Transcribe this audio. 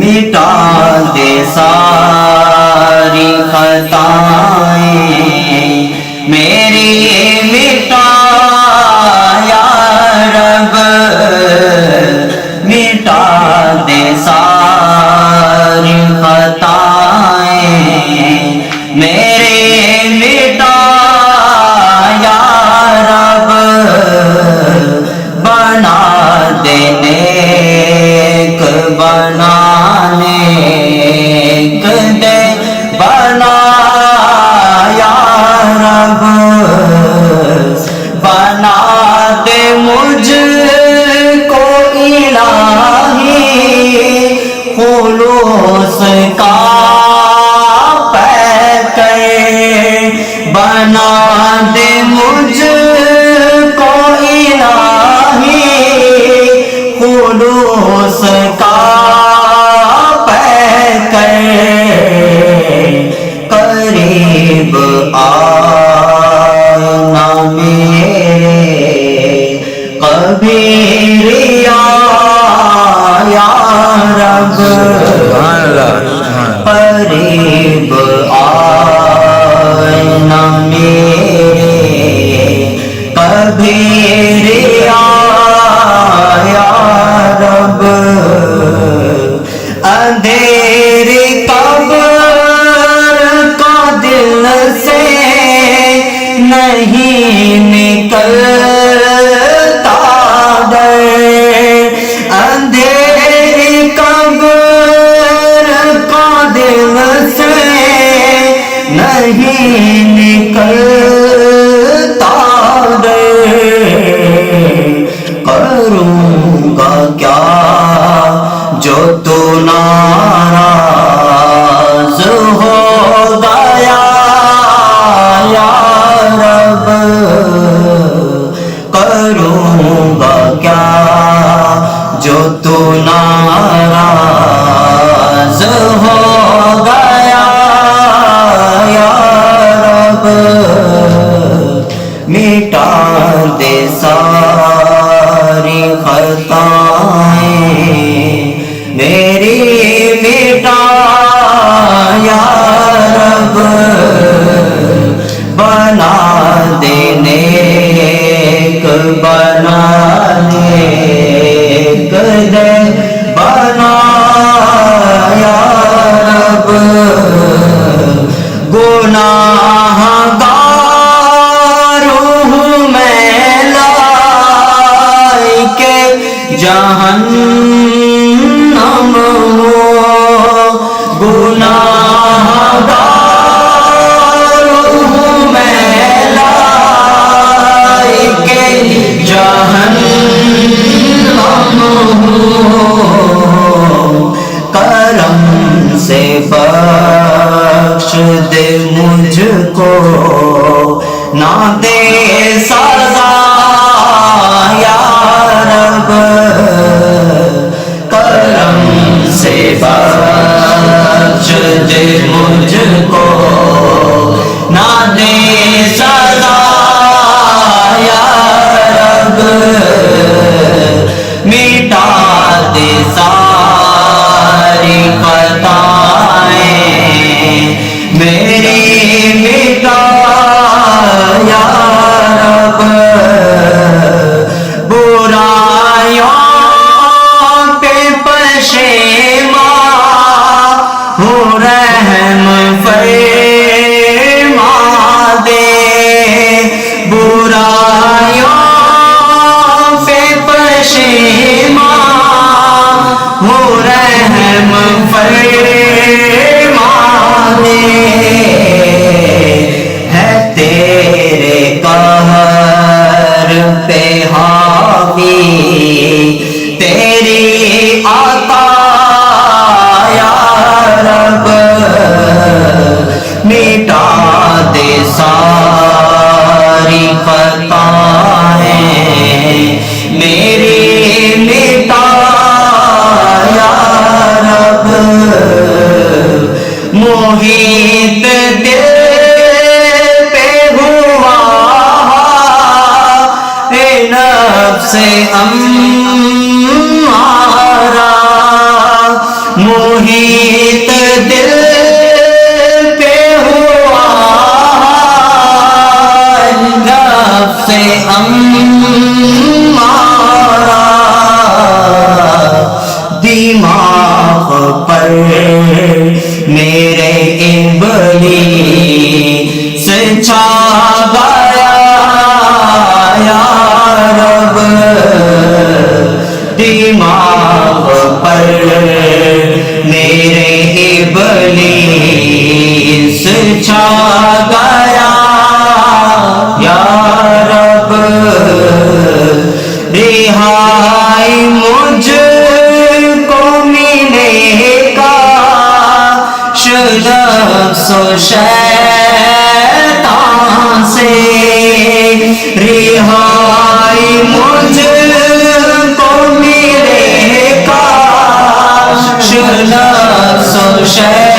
مٹا دے ساری خطائیں میری مٹا یا رب مٹا دے ساری خطائیں میرے مٹا یا رب بنا دے نیک بنانے دے بنا یا رب بنا دے مجھ کو الہی خلوص کا پیکر بنا دے مجھ کو الہی خلوص کا پیکر قریب آنا میرے کبھی ریا یا رب قریب آنا میرے کبھی ریا یا رب اندھیری قبر کا دل سے نہیں نکلتا ڈر اندھیری قبر کا دل سے نہیں نکلتا ڈر کروں گا کیا جو تو ناراض ہو گیا یا رب کروں گا کیا جو تو ناراض ہو گیا یا رب مٹا دے ساری خطائیں میری مٹا یا رب بنا دے نیک بنانے دے بنا یا رب گناہ گار ہوں میں لائق جہنم گناہ گار ہوں میں لائق جہنم کرم سے بخش دے مجھ کو نہ دے سزا یا رب کرم سے بخش دے مجھ کو نہ دے سزا یا رب مٹا دے ساری خطائیں میری مٹا یا رب برائیوں پہ پشیمان ہو رحم فرما دے برائیوں پہ پشیمان ہو رحم فرما دے ہے تیرے قہر پہ حاوی تیری عطا یا رب مٹا دے ساری خطائیں میری مٹا یا رب محیط دل پہ ہوا نفس امارا محیط دل پہ ہوا نفس امارہ دماغ پر میرے ابلیس چھا گیا یا رب دماغ پر میرے ابلیس چھا گیا یا رب رہائی مجھ کو ملے کاش نفس و شیطان سے رہائی مجھ کو ملے کاش نفس و شیطان